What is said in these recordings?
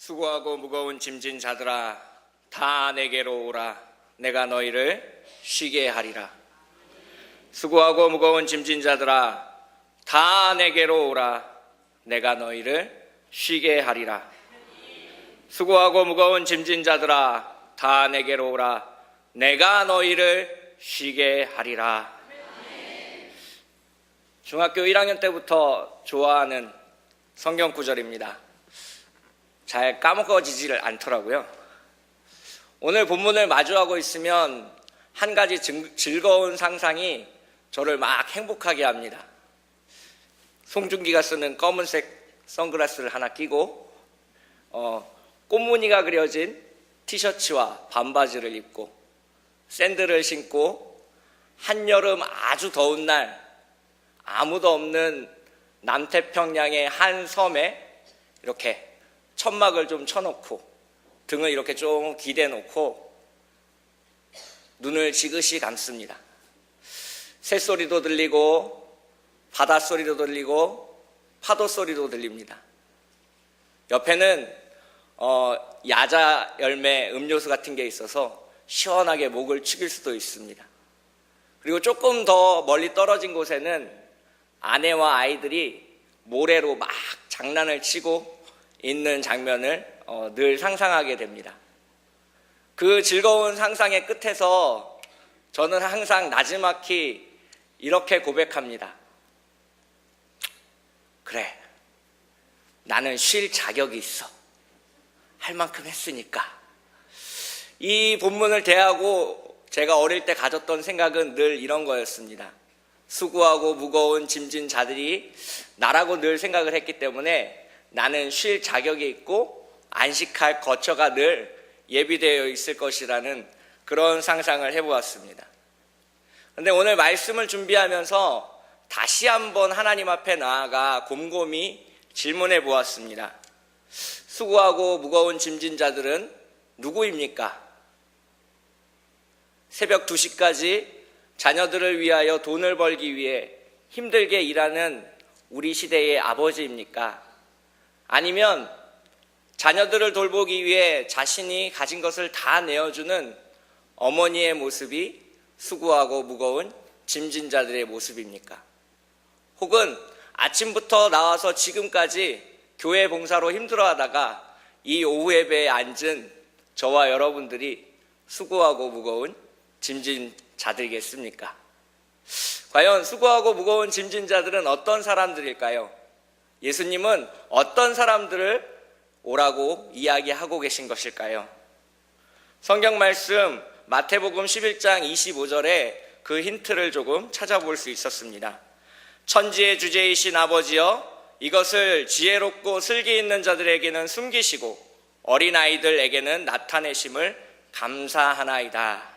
수고하고 무거운 짐진 자들아 다 내게로 오라. 내가 너희를 쉬게 하리라. 수고하고 무거운 짐진 자들아 다 내게로 오라. 내가 너희를 쉬게 하리라. 수고하고 무거운 짐진 자들아 다 내게로 오라. 내가 너희를 쉬게 하리라. 중학교 1학년 때부터 좋아하는 성경 구절입니다. 잘 까먹어지지를 않더라고요. 오늘 본문을 마주하고 있으면 한 가지 즐거운 상상이 저를 막 행복하게 합니다. 송중기가 쓰는 검은색 선글라스를 하나 끼고 꽃무늬가 그려진 티셔츠와 반바지를 입고 샌들을 신고 한여름 아주 더운 날 아무도 없는 남태평양의 한 섬에 이렇게 천막을 좀 쳐놓고 등을 이렇게 좀 기대놓고 눈을 지그시 감습니다. 새소리도 들리고 바닷소리도 들리고 파도 소리도 들립니다. 옆에는 야자 열매 음료수 같은 게 있어서 시원하게 목을 축일 수도 있습니다. 그리고 조금 더 멀리 떨어진 곳에는 아내와 아이들이 모래로 막 장난을 치고 있는 장면을 늘 상상하게 됩니다. 그 즐거운 상상의 끝에서 저는 항상 나지막히 이렇게 고백합니다. 그래, 나는 쉴 자격이 있어. 할 만큼 했으니까. 이 본문을 대하고 제가 어릴 때 가졌던 생각은 늘 이런 거였습니다. 수고하고 무거운 짐진 자들이 나라고 늘 생각을 했기 때문에 나는 쉴 자격이 있고 안식할 거처가 늘 예비되어 있을 것이라는 그런 상상을 해보았습니다. 그런데 오늘 말씀을 준비하면서 다시 한번 하나님 앞에 나아가 곰곰이 질문해 보았습니다. 수고하고 무거운 짐진 자들은 누구입니까? 새벽 2시까지 자녀들을 위하여 돈을 벌기 위해 힘들게 일하는 우리 시대의 아버지입니까? 아니면 자녀들을 돌보기 위해 자신이 가진 것을 다 내어주는 어머니의 모습이 수고하고 무거운 짐진 자들의 모습입니까? 혹은 아침부터 나와서 지금까지 교회 봉사로 힘들어하다가 이 오후 예배에 앉은 저와 여러분들이 수고하고 무거운 짐진 자들이겠습니까? 과연 수고하고 무거운 짐진 자들은 어떤 사람들일까요? 예수님은 어떤 사람들을 오라고 이야기하고 계신 것일까요? 성경 말씀 마태복음 11장 25절에 그 힌트를 조금 찾아볼 수 있었습니다. 천지의 주제이신 아버지여, 이것을 지혜롭고 슬기 있는 자들에게는 숨기시고 어린아이들에게는 나타내심을 감사하나이다.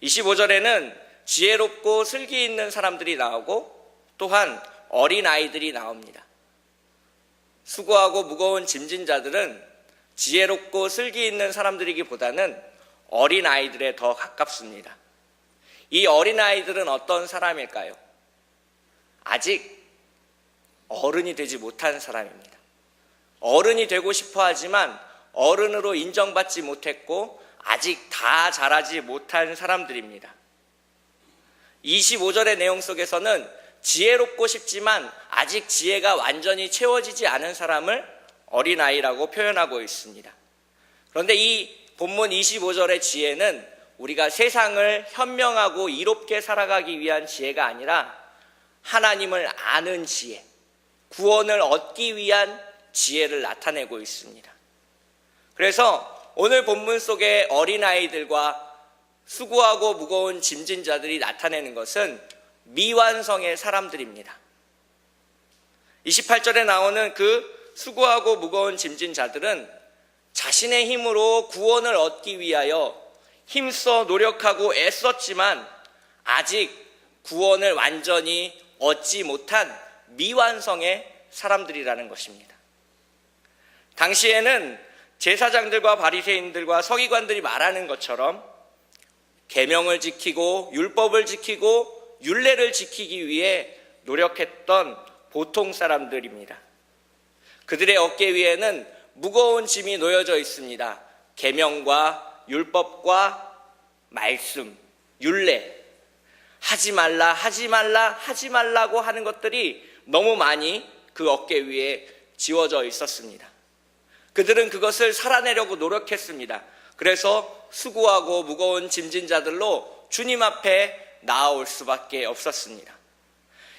25절에는 지혜롭고 슬기 있는 사람들이 나오고 또한 어린아이들이 나옵니다. 수고하고 무거운 짐진 자들은 지혜롭고 슬기 있는 사람들이기보다는 어린아이들에 더 가깝습니다. 이 어린아이들은 어떤 사람일까요? 아직 어른이 되지 못한 사람입니다. 어른이 되고 싶어 하지만 어른으로 인정받지 못했고 아직 다 자라지 못한 사람들입니다. 25절의 내용 속에서는 지혜롭고 싶지만 아직 지혜가 완전히 채워지지 않은 사람을 어린아이라고 표현하고 있습니다. 그런데 이 본문 25절의 지혜는 우리가 세상을 현명하고 이롭게 살아가기 위한 지혜가 아니라 하나님을 아는 지혜, 구원을 얻기 위한 지혜를 나타내고 있습니다. 그래서 오늘 본문 속의 어린아이들과 수고하고 무거운 짐진 자들이 나타내는 것은 미완성의 사람들입니다. 28절에 나오는 그 수고하고 무거운 짐진 자들은 자신의 힘으로 구원을 얻기 위하여 힘써 노력하고 애썼지만 아직 구원을 완전히 얻지 못한 미완성의 사람들이라는 것입니다. 당시에는 제사장들과 바리새인들과 서기관들이 말하는 것처럼 계명을 지키고 율법을 지키고 율례를 지키기 위해 노력했던 보통 사람들입니다. 그들의 어깨 위에는 무거운 짐이 놓여져 있습니다. 계명과 율법과 말씀, 율례, 하지 말라, 하지 말라, 하지 말라고 하는 것들이 너무 많이 그 어깨 위에 지워져 있었습니다. 그들은 그것을 살아내려고 노력했습니다. 그래서 수고하고 무거운 짐진 자들로 주님 앞에 나아올 수밖에 없었습니다.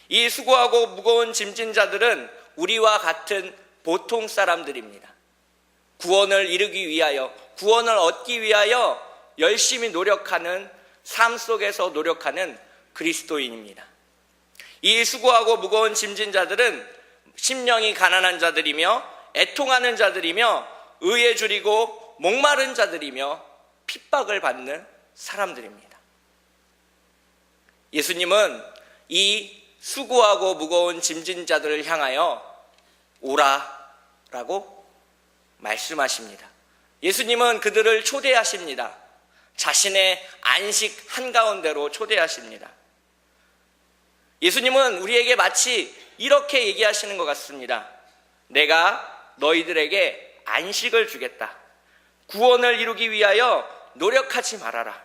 이 수고하고 무거운 짐진 자들은 우리와 같은 보통 사람들입니다. 구원을 이루기 위하여, 구원을 얻기 위하여 열심히 노력하는, 삶 속에서 노력하는 그리스도인입니다. 이 수고하고 무거운 짐진 자들은 심령이 가난한 자들이며 애통하는 자들이며 의에 줄이고 목마른 자들이며 핍박을 받는 사람들입니다. 예수님은 이 수고하고 무거운 짐진 자들을 향하여 오라라고 말씀하십니다. 예수님은 그들을 초대하십니다. 자신의 안식 한가운데로 초대하십니다. 예수님은 우리에게 마치 이렇게 얘기하시는 것 같습니다. 내가 너희들에게 안식을 주겠다. 구원을 이루기 위하여 노력하지 말아라.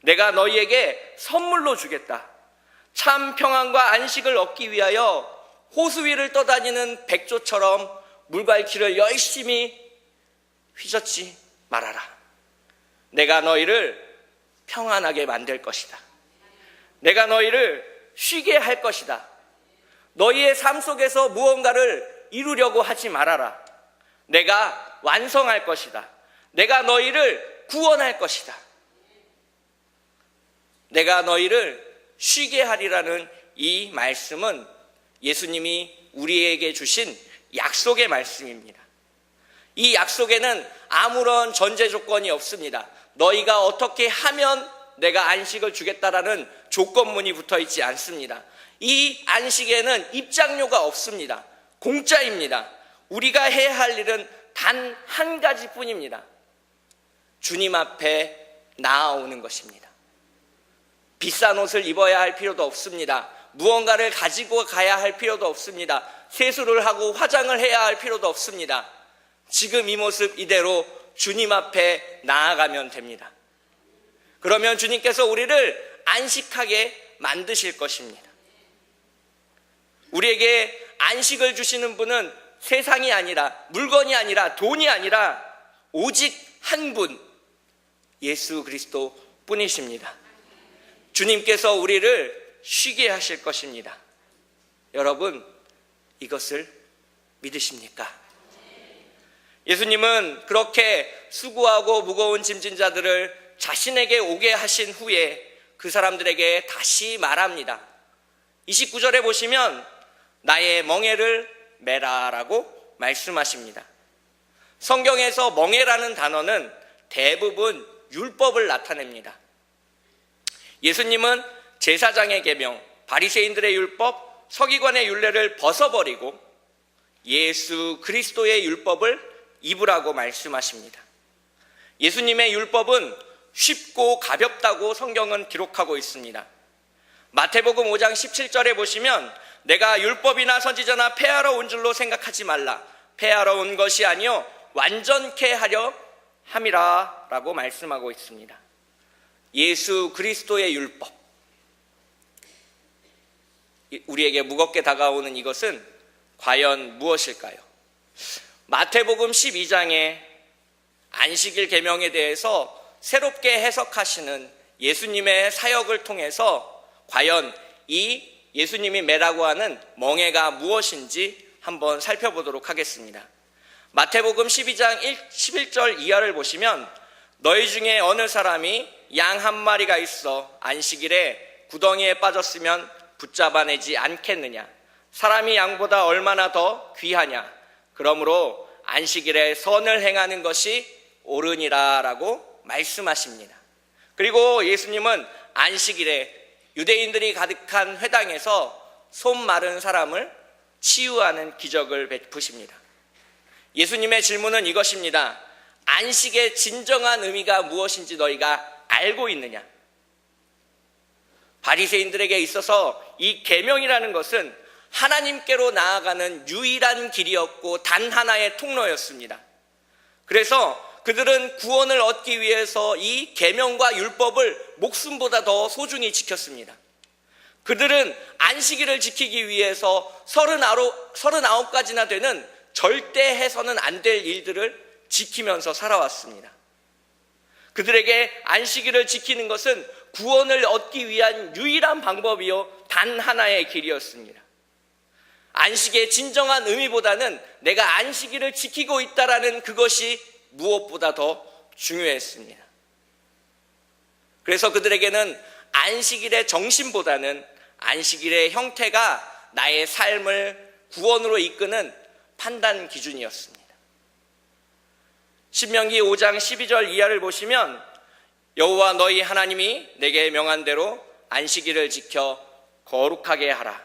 내가 너희에게 선물로 주겠다. 참 평안과 안식을 얻기 위하여 호수 위를 떠다니는 백조처럼 물갈퀴를 열심히 휘젓지 말아라. 내가 너희를 평안하게 만들 것이다. 내가 너희를 쉬게 할 것이다. 너희의 삶 속에서 무언가를 이루려고 하지 말아라. 내가 완성할 것이다. 내가 너희를 구원할 것이다. 내가 너희를 쉬게 하리라는 이 말씀은 예수님이 우리에게 주신 약속의 말씀입니다. 이 약속에는 아무런 전제 조건이 없습니다. 너희가 어떻게 하면 내가 안식을 주겠다라는 조건문이 붙어 있지 않습니다. 이 안식에는 입장료가 없습니다. 공짜입니다. 우리가 해야 할 일은 단 한 가지뿐입니다. 주님 앞에 나아오는 것입니다. 비싼 옷을 입어야 할 필요도 없습니다. 무언가를 가지고 가야 할 필요도 없습니다. 세수를 하고 화장을 해야 할 필요도 없습니다. 지금 이 모습 이대로 주님 앞에 나아가면 됩니다. 그러면 주님께서 우리를 안식하게 만드실 것입니다. 우리에게 안식을 주시는 분은 세상이 아니라, 물건이 아니라, 돈이 아니라 오직 한 분, 예수 그리스도 뿐이십니다. 주님께서 우리를 쉬게 하실 것입니다. 여러분, 이것을 믿으십니까? 예수님은 그렇게 수고하고 무거운 짐진 자들을 자신에게 오게 하신 후에 그 사람들에게 다시 말합니다. 29절에 보시면 나의 멍에를 메라라고 말씀하십니다. 성경에서 멍에라는 단어는 대부분 율법을 나타냅니다. 예수님은 제사장의 계명, 바리새인들의 율법, 서기관의 율례를 벗어버리고 예수 그리스도의 율법을 입으라고 말씀하십니다. 예수님의 율법은 쉽고 가볍다고 성경은 기록하고 있습니다. 마태복음 5장 17절에 보시면 내가 율법이나 선지자나 폐하러 온 줄로 생각하지 말라. 폐하러 온 것이 아니요 완전케 하려 함이라 라고 말씀하고 있습니다. 예수 그리스도의 율법, 우리에게 무겁게 다가오는 이것은 과연 무엇일까요? 마태복음 12장의 안식일 계명에 대해서 새롭게 해석하시는 예수님의 사역을 통해서 과연 이 예수님이 매라고 하는 멍에가 무엇인지 한번 살펴보도록 하겠습니다. 마태복음 12장 11절 이하를 보시면 너희 중에 어느 사람이 양 한 마리가 있어 안식일에 구덩이에 빠졌으면 붙잡아내지 않겠느냐? 사람이 양보다 얼마나 더 귀하냐? 그러므로 안식일에 선을 행하는 것이 옳으니라 라고 말씀하십니다. 그리고 예수님은 안식일에 유대인들이 가득한 회당에서 손 마른 사람을 치유하는 기적을 베푸십니다. 예수님의 질문은 이것입니다. 안식의 진정한 의미가 무엇인지 너희가 알고 있느냐? 바리새인들에게 있어서 이 계명이라는 것은 하나님께로 나아가는 유일한 길이었고 단 하나의 통로였습니다. 그래서 그들은 구원을 얻기 위해서 이 계명과 율법을 목숨보다 더 소중히 지켰습니다. 그들은 안식일을 지키기 위해서 39가지나 되는 절대 해서는 안 될 일들을 지키면서 살아왔습니다. 그들에게 안식일을 지키는 것은 구원을 얻기 위한 유일한 방법이요 단 하나의 길이었습니다. 안식의 진정한 의미보다는 내가 안식일을 지키고 있다라는 그것이 무엇보다 더 중요했습니다. 그래서 그들에게는 안식일의 정신보다는 안식일의 형태가 나의 삶을 구원으로 이끄는 판단 기준이었습니다. 신명기 5장 12절 이하를 보시면 여호와 너희 하나님이 내게 명한 대로 안식일을 지켜 거룩하게 하라.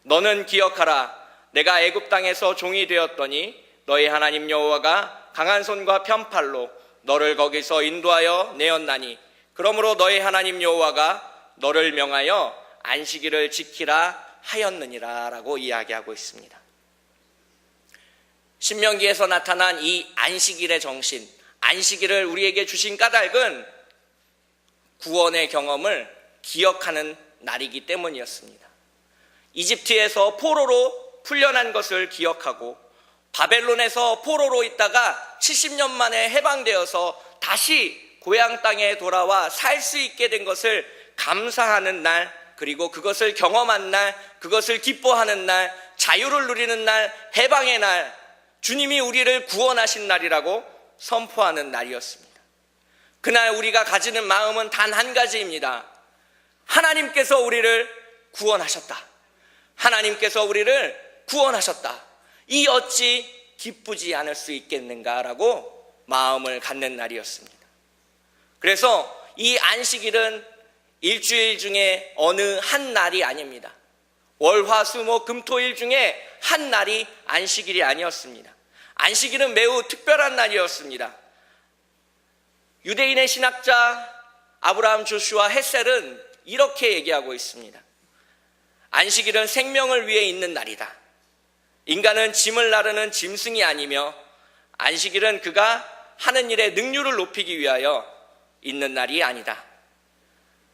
너는 기억하라. 내가 애굽 땅에서 종이 되었더니 너희 하나님 여호와가 강한 손과 편팔로 너를 거기서 인도하여 내었나니 그러므로 너희 하나님 여호와가 너를 명하여 안식일을 지키라 하였느니라 라고 이야기하고 있습니다. 신명기에서 나타난 이 안식일의 정신, 안식일을 우리에게 주신 까닭은 구원의 경험을 기억하는 날이기 때문이었습니다. 이집트에서 포로로 풀려난 것을 기억하고 바벨론에서 포로로 있다가 70년 만에 해방되어서 다시 고향 땅에 돌아와 살 수 있게 된 것을 감사하는 날, 그리고 그것을 경험한 날, 그것을 기뻐하는 날, 자유를 누리는 날, 해방의 날, 주님이 우리를 구원하신 날이라고 선포하는 날이었습니다. 그날 우리가 가지는 마음은 단 한 가지입니다. 하나님께서 우리를 구원하셨다. 하나님께서 우리를 구원하셨다. 이 어찌 기쁘지 않을 수 있겠는가라고 마음을 갖는 날이었습니다. 그래서 이 안식일은 일주일 중에 어느 한 날이 아닙니다. 월, 화, 수, 목, 금, 토, 일 중에 한 날이 안식일이 아니었습니다. 안식일은 매우 특별한 날이었습니다. 유대인의 신학자 아브라함 조슈아 헷셀은 이렇게 얘기하고 있습니다. 안식일은 생명을 위해 있는 날이다. 인간은 짐을 나르는 짐승이 아니며 안식일은 그가 하는 일의 능률을 높이기 위하여 있는 날이 아니다.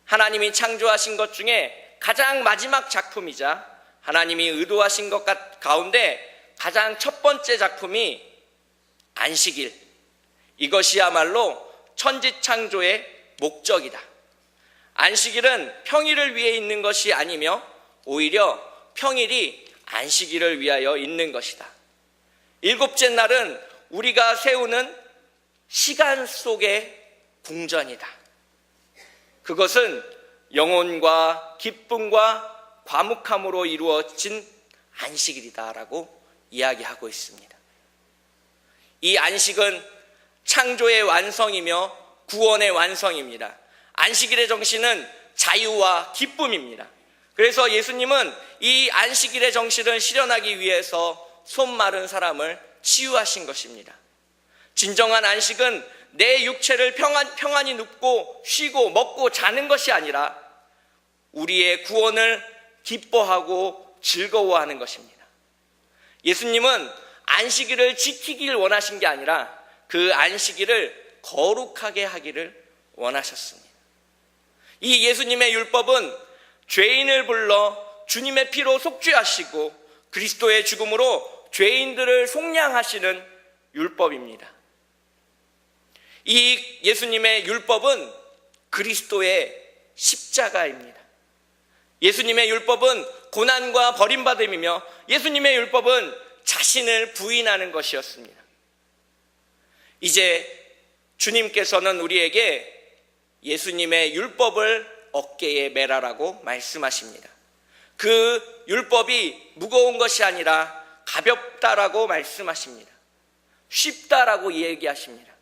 하나님이 창조하신 것 중에 가장 마지막 작품이자 하나님이 의도하신 것 가운데 가장 첫 번째 작품이 안식일, 이것이야말로 천지창조의 목적이다. 안식일은 평일을 위해 있는 것이 아니며 오히려 평일이 안식일을 위하여 있는 것이다. 일곱째 날은 우리가 세우는 시간 속의 궁전이다. 그것은 영혼과 기쁨과 과묵함으로 이루어진 안식일이다라고 이야기하고 있습니다. 이 안식은 창조의 완성이며 구원의 완성입니다. 안식일의 정신은 자유와 기쁨입니다. 그래서 예수님은 이 안식일의 정신을 실현하기 위해서 손 마른 사람을 치유하신 것입니다. 진정한 안식은 내 육체를 평안히 눕고 쉬고 먹고 자는 것이 아니라 우리의 구원을 기뻐하고 즐거워하는 것입니다. 예수님은 안식일을 지키길 원하신 게 아니라 그 안식일을 거룩하게 하기를 원하셨습니다. 이 예수님의 율법은 죄인을 불러 주님의 피로 속죄하시고 그리스도의 죽음으로 죄인들을 속량하시는 율법입니다. 이 예수님의 율법은 그리스도의 십자가입니다. 예수님의 율법은 고난과 버림받음이며 예수님의 율법은 자신을 부인하는 것이었습니다. 이제 주님께서는 우리에게 예수님의 율법을 어깨에 매라라고 말씀하십니다. 그 율법이 무거운 것이 아니라 가볍다라고 말씀하십니다. 쉽다라고 얘기하십니다.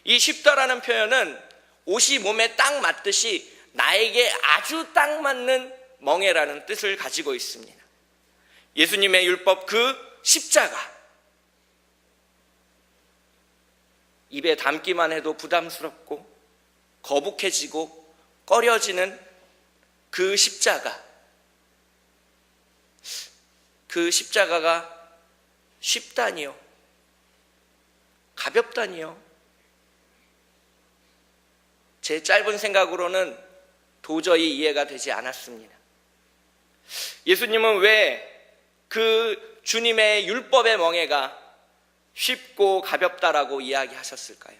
이 쉽다라는 표현은 옷이 몸에 딱 맞듯이 나에게 아주 딱 맞는 멍에라는 뜻을 가지고 있습니다. 예수님의 율법 그 십자가, 입에 담기만 해도 부담스럽고 거북해지고 꺼려지는 그 십자가, 그 십자가가 쉽다니요, 가볍다니요. 제 짧은 생각으로는 도저히 이해가 되지 않았습니다. 예수님은 왜 그 주님의 율법의 멍에가 쉽고 가볍다라고 이야기하셨을까요?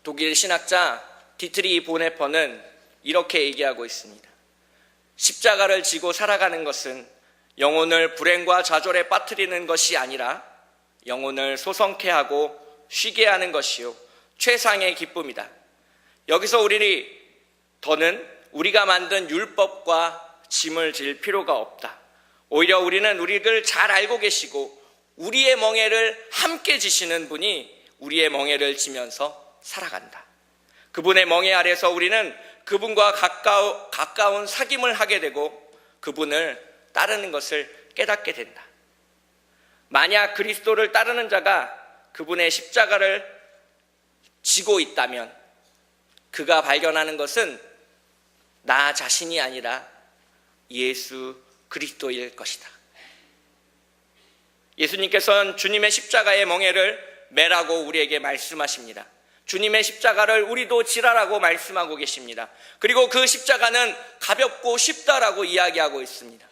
독일 신학자 디트리 보네퍼는 이렇게 얘기하고 있습니다. 십자가를 지고 살아가는 것은 영혼을 불행과 좌절에 빠뜨리는 것이 아니라 영혼을 소성케 하고 쉬게 하는 것이요 최상의 기쁨이다. 여기서 더는 우리가 만든 율법과 짐을 질 필요가 없다. 오히려 우리는 우리를 잘 알고 계시고 우리의 멍에를 함께 지시는 분이 우리의 멍에를 지면서 살아간다. 그분의 멍에 아래서 우리는 그분과 가까운 사귐을 하게 되고 그분을 따르는 것을 깨닫게 된다. 만약 그리스도를 따르는 자가 그분의 십자가를 지고 있다면 그가 발견하는 것은 나 자신이 아니라 예수 그리스도일 것이다. 예수님께서는 주님의 십자가의 멍에를 매라고 우리에게 말씀하십니다. 주님의 십자가를 우리도 지라라고 말씀하고 계십니다. 그리고 그 십자가는 가볍고 쉽다라고 이야기하고 있습니다.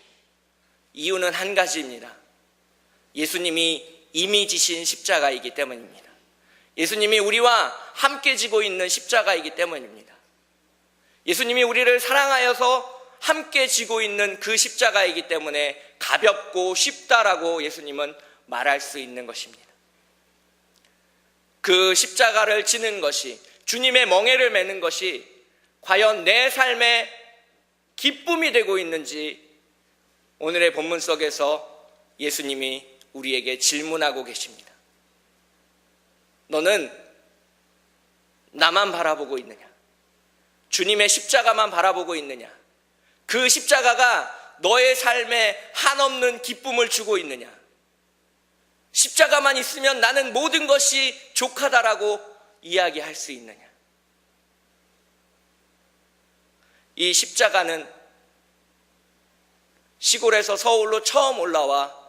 이유는 한 가지입니다. 예수님이 이미 지신 십자가이기 때문입니다. 예수님이 우리와 함께 지고 있는 십자가이기 때문입니다. 예수님이 우리를 사랑하여서 함께 지고 있는 그 십자가이기 때문에 가볍고 쉽다라고 예수님은 말할 수 있는 것입니다. 그 십자가를 지는 것이, 주님의 멍에를 매는 것이 과연 내 삶의 기쁨이 되고 있는지 오늘의 본문 속에서 예수님이 우리에게 질문하고 계십니다. 너는 나만 바라보고 있느냐? 주님의 십자가만 바라보고 있느냐? 그 십자가가 너의 삶에 한없는 기쁨을 주고 있느냐? 십자가만 있으면 나는 모든 것이 족하다라고 이야기할 수 있느냐? 이 십자가는 시골에서 서울로 처음 올라와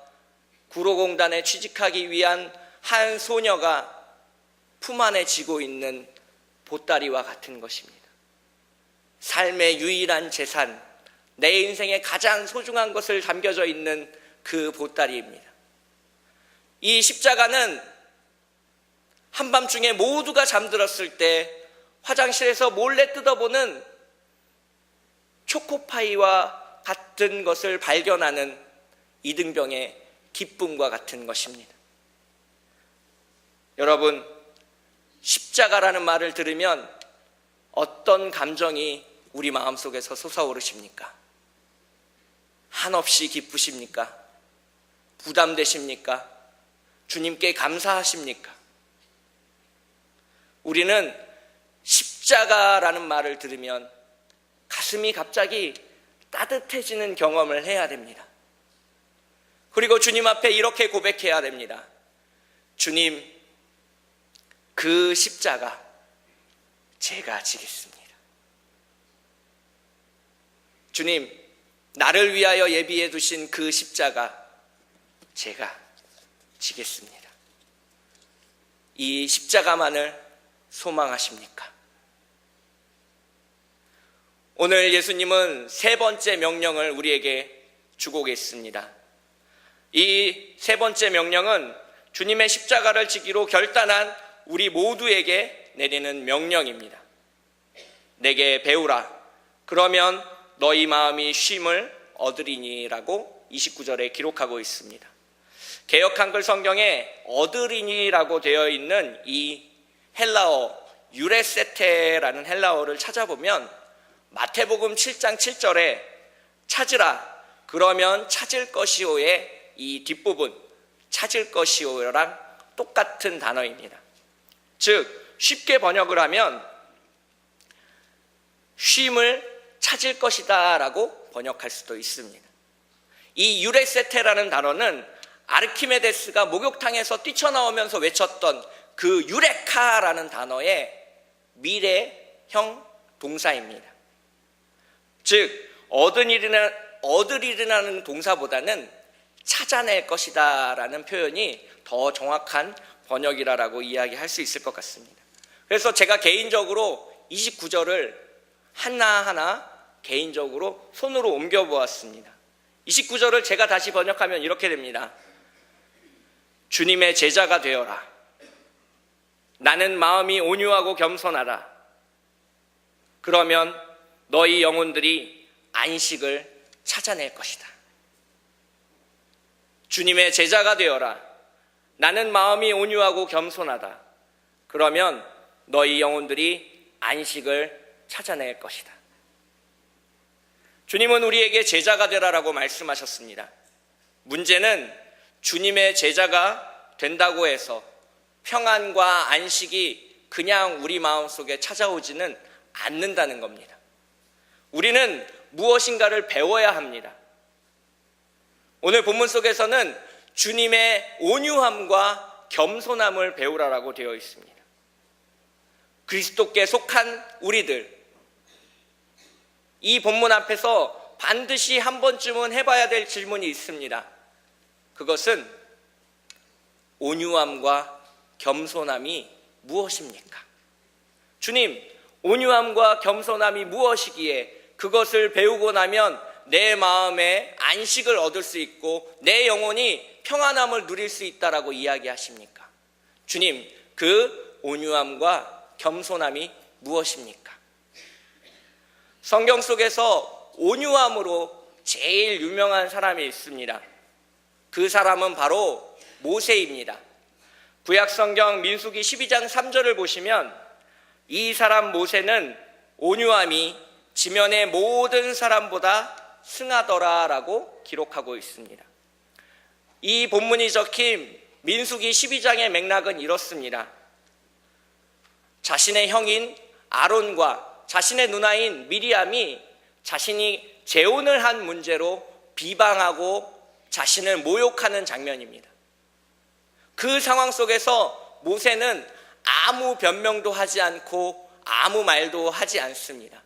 구로공단에 취직하기 위한 한 소녀가 품 안에 지고 있는 보따리와 같은 것입니다. 삶의 유일한 재산, 내 인생의 가장 소중한 것을 담겨져 있는 그 보따리입니다. 이 십자가는 한밤중에 모두가 잠들었을 때 화장실에서 몰래 뜯어보는 초코파이와 같은 것을 발견하는 이등병의 기쁨과 같은 것입니다. 여러분, 십자가라는 말을 들으면 어떤 감정이 우리 마음속에서 솟아오르십니까? 한없이 기쁘십니까? 부담되십니까? 주님께 감사하십니까? 우리는 십자가라는 말을 들으면 가슴이 갑자기 따뜻해지는 경험을 해야 됩니다. 그리고 주님 앞에 이렇게 고백해야 됩니다. 주님, 그 십자가 제가 지겠습니다. 주님, 나를 위하여 예비해 두신 그 십자가 제가 지겠습니다. 이 십자가만을 소망하십니까? 오늘 예수님은 세 번째 명령을 우리에게 주고 계십니다. 이 세 번째 명령은 주님의 십자가를 지기로 결단한 우리 모두에게 내리는 명령입니다. 내게 배우라. 그러면 너희 마음이 쉼을 얻으리니라고 29절에 기록하고 있습니다. 개역 한글 성경에 얻으리니라고 되어 있는 이 헬라어 유레세테라는 헬라어를 찾아보면 마태복음 7장 7절에 찾으라 그러면 찾을 것이오의 이 뒷부분 찾을 것이오랑 똑같은 단어입니다. 즉 쉽게 번역을 하면 쉼을 찾을 것이다 라고 번역할 수도 있습니다. 이 유레세테라는 단어는 아르키메데스가 목욕탕에서 뛰쳐나오면서 외쳤던 그 유레카라는 단어의 미래형 동사입니다. 즉 얻으리라는 동사보다는 찾아낼 것이다 라는 표현이 더 정확한 번역이라고 이야기할 수 있을 것 같습니다. 그래서 제가 개인적으로 29절을 하나하나 개인적으로 손으로 옮겨보았습니다. 29절을 제가 다시 번역하면 이렇게 됩니다. 주님의 제자가 되어라. 나는 마음이 온유하고 겸손하다. 그러면 너희 영혼들이 안식을 찾아낼 것이다. 주님의 제자가 되어라. 나는 마음이 온유하고 겸손하다. 그러면 너희 영혼들이 안식을 찾아낼 것이다. 주님은 우리에게 제자가 되라라고 말씀하셨습니다. 문제는 주님의 제자가 된다고 해서 평안과 안식이 그냥 우리 마음속에 찾아오지는 않는다는 겁니다. 우리는 무엇인가를 배워야 합니다. 오늘 본문 속에서는 주님의 온유함과 겸손함을 배우라라고 되어 있습니다. 그리스도께 속한 우리들, 이 본문 앞에서 반드시 한 번쯤은 해봐야 될 질문이 있습니다. 그것은 온유함과 겸손함이 무엇입니까? 주님, 온유함과 겸손함이 무엇이기에 그것을 배우고 나면 내 마음에 안식을 얻을 수 있고 내 영혼이 평안함을 누릴 수 있다라고 이야기하십니까? 주님, 그 온유함과 겸손함이 무엇입니까? 성경 속에서 온유함으로 제일 유명한 사람이 있습니다. 그 사람은 바로 모세입니다. 구약성경 민수기 12장 3절을 보시면 이 사람 모세는 온유함이 지면의 모든 사람보다 승하더라라고 기록하고 있습니다. 이 본문이 적힌 민수기 12장의 맥락은 이렇습니다. 자신의 형인 아론과 자신의 누나인 미리암이 자신이 재혼을 한 문제로 비방하고 자신을 모욕하는 장면입니다. 그 상황 속에서 모세는 아무 변명도 하지 않고 아무 말도 하지 않습니다.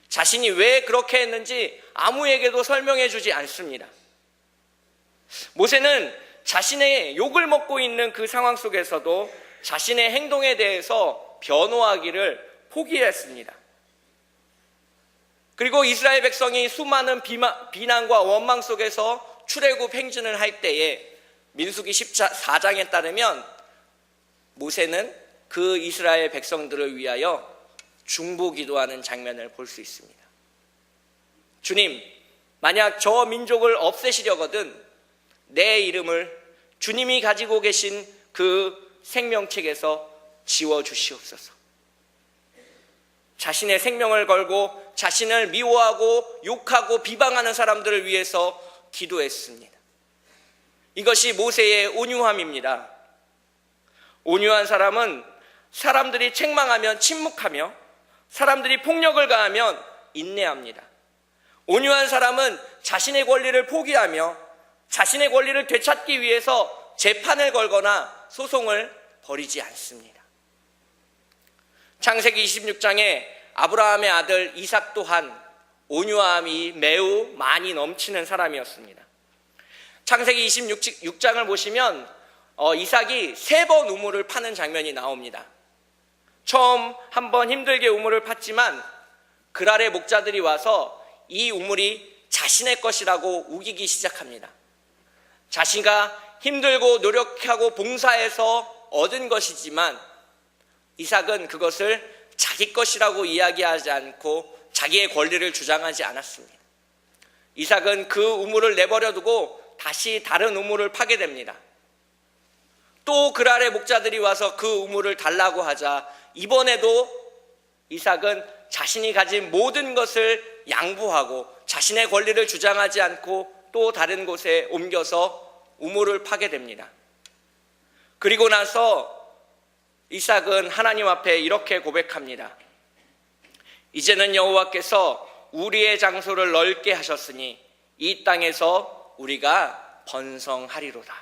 자신이 왜 그렇게 했는지 아무에게도 설명해 주지 않습니다. 모세는 자신의 욕을 먹고 있는 그 상황 속에서도 자신의 행동에 대해서 변호하기를 포기했습니다. 그리고 이스라엘 백성이 수많은 비난과 원망 속에서 출애굽 행진을 할 때에 민수기 14장에 따르면 모세는 그 이스라엘 백성들을 위하여 중보기도하는 장면을 볼 수 있습니다. 주님, 만약 저 민족을 없애시려거든 내 이름을 주님이 가지고 계신 그 생명책에서 지워주시옵소서. 자신의 생명을 걸고 자신을 미워하고 욕하고 비방하는 사람들을 위해서 기도했습니다. 이것이 모세의 온유함입니다. 온유한 사람은 사람들이 책망하면 침묵하며 사람들이 폭력을 가하면 인내합니다. 온유한 사람은 자신의 권리를 포기하며 자신의 권리를 되찾기 위해서 재판을 걸거나 소송을 벌이지 않습니다. 창세기 26장에 아브라함의 아들 이삭 또한 온유함이 매우 많이 넘치는 사람이었습니다. 창세기 26장을 보시면 이삭이 3번 우물을 파는 장면이 나옵니다. 처음 한번 힘들게 우물을 팠지만 그랄의 목자들이 와서 이 우물이 자신의 것이라고 우기기 시작합니다. 자신가 힘들고 노력하고 봉사해서 얻은 것이지만 이삭은 그것을 자기 것이라고 이야기하지 않고 자기의 권리를 주장하지 않았습니다. 이삭은 그 우물을 내버려 두고 다시 다른 우물을 파게 됩니다. 또 그랄의 목자들이 와서 그 우물을 달라고 하자 이번에도 이삭은 자신이 가진 모든 것을 양보하고 자신의 권리를 주장하지 않고 또 다른 곳에 옮겨서 우물을 파게 됩니다. 그리고 나서 이삭은 하나님 앞에 이렇게 고백합니다. 이제는 여호와께서 우리의 장소를 넓게 하셨으니 이 땅에서 우리가 번성하리로다.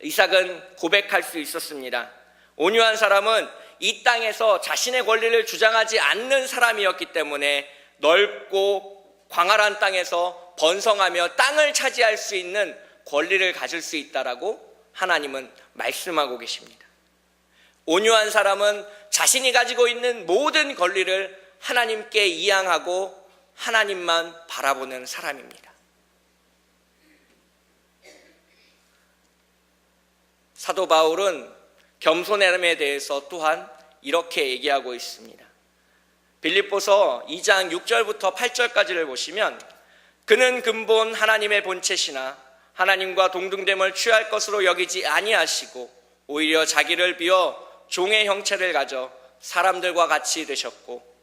이삭은 고백할 수 있었습니다. 온유한 사람은 이 땅에서 자신의 권리를 주장하지 않는 사람이었기 때문에 넓고 광활한 땅에서 번성하며 땅을 차지할 수 있는 권리를 가질 수 있다라고 하나님은 말씀하고 계십니다. 온유한 사람은 자신이 가지고 있는 모든 권리를 하나님께 이양하고 하나님만 바라보는 사람입니다. 사도 바울은 겸손함에 대해서 또한 이렇게 얘기하고 있습니다. 빌립보서 2장 6절부터 8절까지를 보시면 그는 근본 하나님의 본체시나 하나님과 동등됨을 취할 것으로 여기지 아니하시고 오히려 자기를 비워 종의 형체를 가져 사람들과 같이 되셨고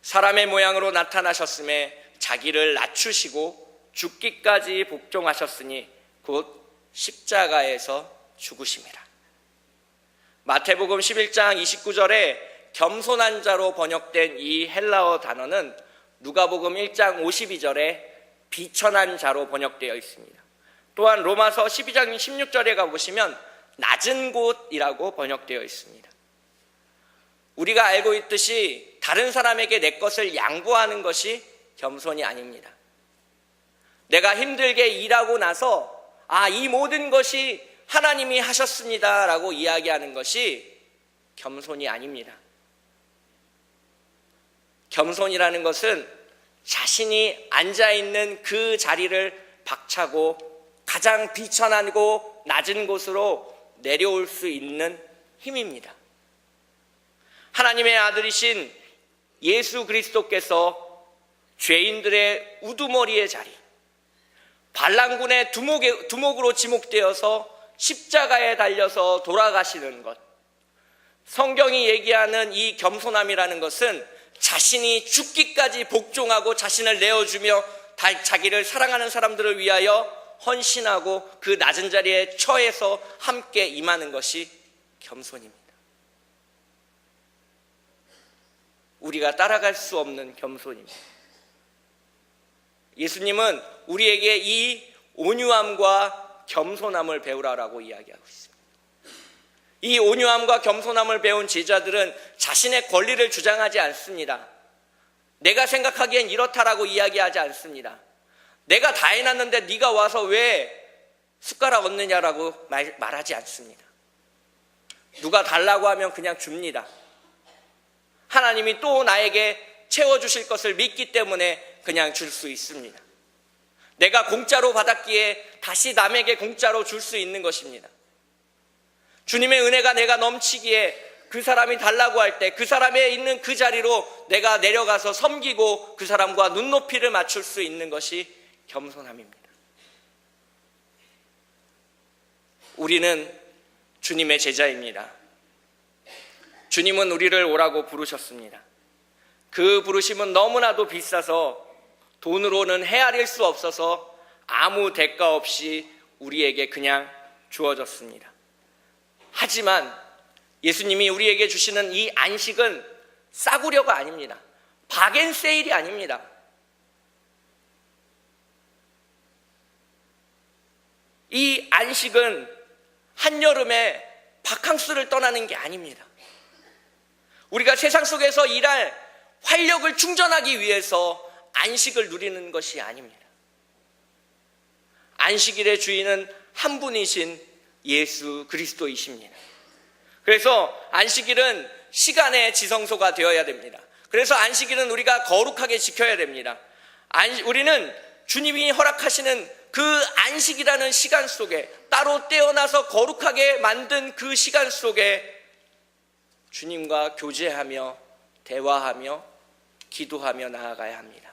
사람의 모양으로 나타나셨음에 자기를 낮추시고 죽기까지 복종하셨으니 곧 십자가에서 죽으심이라. 마태복음 11장 29절에 겸손한 자로 번역된 이 헬라어 단어는 누가복음 1장 52절에 비천한 자로 번역되어 있습니다. 또한 로마서 12장 16절에 가보시면 낮은 곳이라고 번역되어 있습니다. 우리가 알고 있듯이 다른 사람에게 내 것을 양보하는 것이 겸손이 아닙니다. 내가 힘들게 일하고 나서 이 모든 것이 하나님이 하셨습니다 라고 이야기하는 것이 겸손이 아닙니다. 겸손이라는 것은 자신이 앉아있는 그 자리를 박차고 가장 비천하고 낮은 곳으로 내려올 수 있는 힘입니다. 하나님의 아들이신 예수 그리스도께서 죄인들의 우두머리의 자리, 반란군의 두목으로 지목되어서 십자가에 달려서 돌아가시는 것, 성경이 얘기하는 이 겸손함이라는 것은 자신이 죽기까지 복종하고 자신을 내어주며 자기를 사랑하는 사람들을 위하여 헌신하고 그 낮은 자리에 처해서 함께 임하는 것이 겸손입니다. 우리가 따라갈 수 없는 겸손입니다. 예수님은 우리에게 이 온유함과 겸손함을 배우라라고 이야기하고 있습니다. 이 온유함과 겸손함을 배운 제자들은 자신의 권리를 주장하지 않습니다. 내가 생각하기엔 이렇다라고 이야기하지 않습니다. 내가 다 해놨는데 네가 와서 왜 숟가락 얻느냐라고 말하지 않습니다. 누가 달라고 하면 그냥 줍니다. 하나님이 또 나에게 채워주실 것을 믿기 때문에 그냥 줄 수 있습니다. 내가 공짜로 받았기에 다시 남에게 공짜로 줄 수 있는 것입니다. 주님의 은혜가 내가 넘치기에 그 사람이 달라고 할 때 그 사람의 있는 그 자리로 내가 내려가서 섬기고 그 사람과 눈높이를 맞출 수 있는 것이 겸손함입니다. 우리는 주님의 제자입니다. 주님은 우리를 오라고 부르셨습니다. 그 부르심은 너무나도 비싸서 돈으로는 헤아릴 수 없어서 아무 대가 없이 우리에게 그냥 주어졌습니다. 하지만 예수님이 우리에게 주시는 이 안식은 싸구려가 아닙니다. 박앤세일이 아닙니다. 이 안식은 한여름에 바캉스를 떠나는 게 아닙니다. 우리가 세상 속에서 일할 활력을 충전하기 위해서 안식을 누리는 것이 아닙니다. 안식일의 주인은 한 분이신 예수 그리스도이십니다. 그래서 안식일은 시간의 지성소가 되어야 됩니다. 그래서 안식일은 우리가 거룩하게 지켜야 됩니다. 우리는 주님이 허락하시는 그 안식이라는 시간 속에 따로 떼어놔서 거룩하게 만든 그 시간 속에 주님과 교제하며 대화하며 기도하며 나아가야 합니다.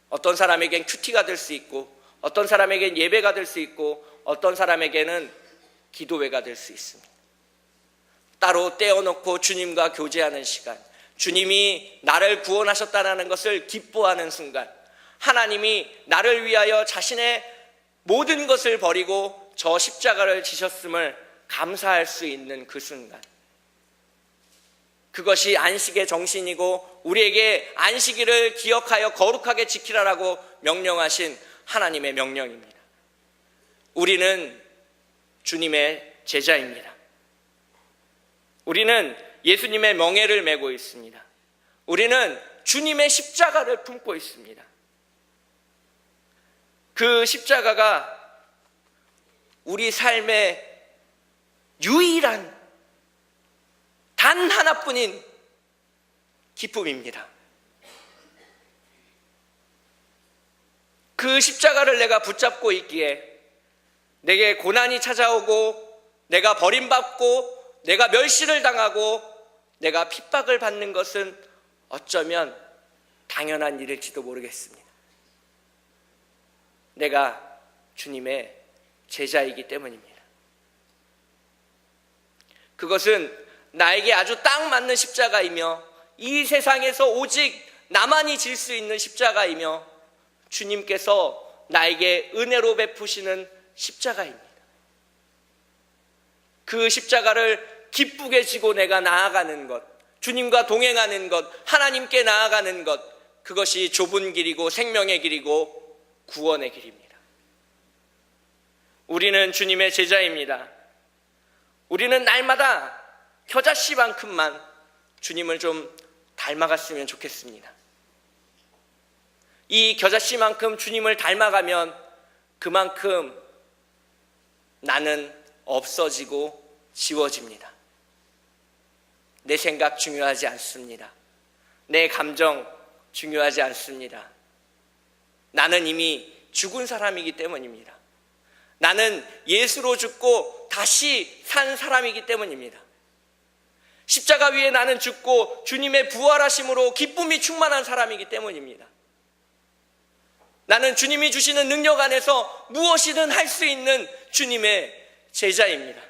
어떤 사람에겐 큐티가 될 수 있고 어떤 사람에겐 예배가 될 수 있고 어떤 사람에게는 기도회가 될 수 있습니다. 따로 떼어놓고 주님과 교제하는 시간, 주님이 나를 구원하셨다는 것을 기뻐하는 순간, 하나님이 나를 위하여 자신의 모든 것을 버리고 저 십자가를 지셨음을 감사할 수 있는 그 순간, 그것이 안식의 정신이고 우리에게 안식일을 기억하여 거룩하게 지키라라고 명령하신 하나님의 명령입니다. 우리는 주님의 제자입니다. 우리는 예수님의 멍에를 메고 있습니다. 우리는 주님의 십자가를 품고 있습니다. 그 십자가가 우리 삶의 유일한 단 하나뿐인 기쁨입니다. 그 십자가를 내가 붙잡고 있기에 내게 고난이 찾아오고 내가 버림받고 내가 멸시를 당하고 내가 핍박을 받는 것은 어쩌면 당연한 일일지도 모르겠습니다. 내가 주님의 제자이기 때문입니다. 그것은 나에게 아주 딱 맞는 십자가이며 이 세상에서 오직 나만이 질 수 있는 십자가이며 주님께서 나에게 은혜로 베푸시는 십자가입니다. 그 십자가를 기쁘게 지고 내가 나아가는 것, 주님과 동행하는 것, 하나님께 나아가는 것, 그것이 좁은 길이고 생명의 길이고 구원의 길입니다. 우리는 주님의 제자입니다. 우리는 날마다 겨자씨만큼만 주님을 좀 닮아갔으면 좋겠습니다. 이 겨자씨만큼 주님을 닮아가면 그만큼 나는 없어지고 지워집니다. 내 생각 중요하지 않습니다. 내 감정 중요하지 않습니다. 나는 이미 죽은 사람이기 때문입니다. 나는 예수로 죽고 다시 산 사람이기 때문입니다. 십자가 위에 나는 죽고 주님의 부활하심으로 기쁨이 충만한 사람이기 때문입니다. 나는 주님이 주시는 능력 안에서 무엇이든 할 수 있는 주님의 제자입니다.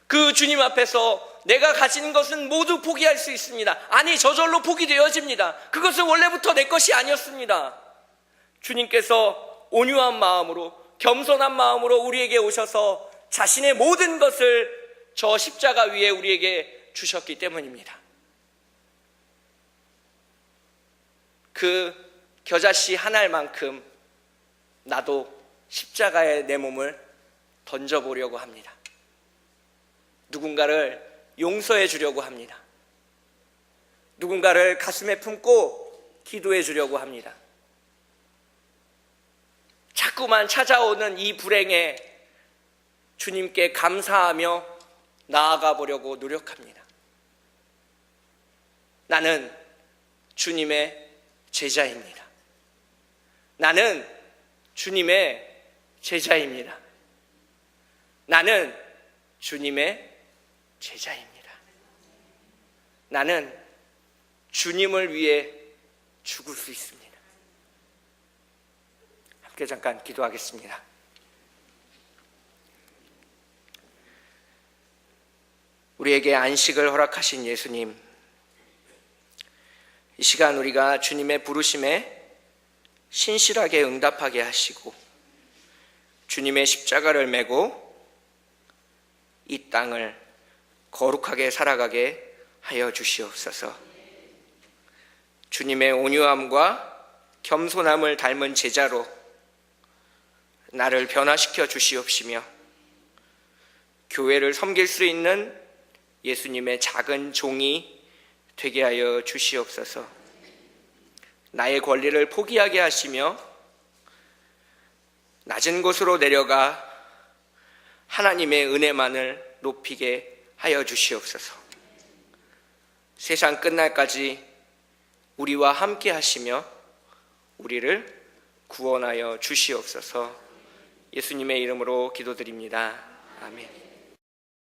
그 주님 앞에서 내가 가진 것은 모두 포기할 수 있습니다. 아니, 저절로 포기되어집니다. 그것은 원래부터 내 것이 아니었습니다. 주님께서 온유한 마음으로, 겸손한 마음으로 우리에게 오셔서 자신의 모든 것을 저 십자가 위에 우리에게 주셨기 때문입니다. 그 겨자씨 한 알만큼 나도 십자가에 내 몸을 던져보려고 합니다. 누군가를 용서해 주려고 합니다. 누군가를 가슴에 품고 기도해 주려고 합니다. 자꾸만 찾아오는 이 불행에 주님께 감사하며 나아가 보려고 노력합니다. 나는 주님의 제자입니다. 나는 주님의 제자입니다. 나는 주님의 제자입니다. 나는 주님을 위해 죽을 수 있습니다. 함께 잠깐 기도하겠습니다. 우리에게 안식을 허락하신 예수님, 이 시간 우리가 주님의 부르심에 신실하게 응답하게 하시고 주님의 십자가를 메고 이 땅을 거룩하게 살아가게 하여 주시옵소서. 주님의 온유함과 겸손함을 닮은 제자로 나를 변화시켜 주시옵시며 교회를 섬길 수 있는 예수님의 작은 종이 되게 하여 주시옵소서. 나의 권리를 포기하게 하시며 낮은 곳으로 내려가 하나님의 은혜만을 높이게 하여 주시옵소서. 세상 끝날까지 우리와 함께 하시며 우리를 구원하여 주시옵소서. 예수님의 이름으로 기도드립니다. 아멘.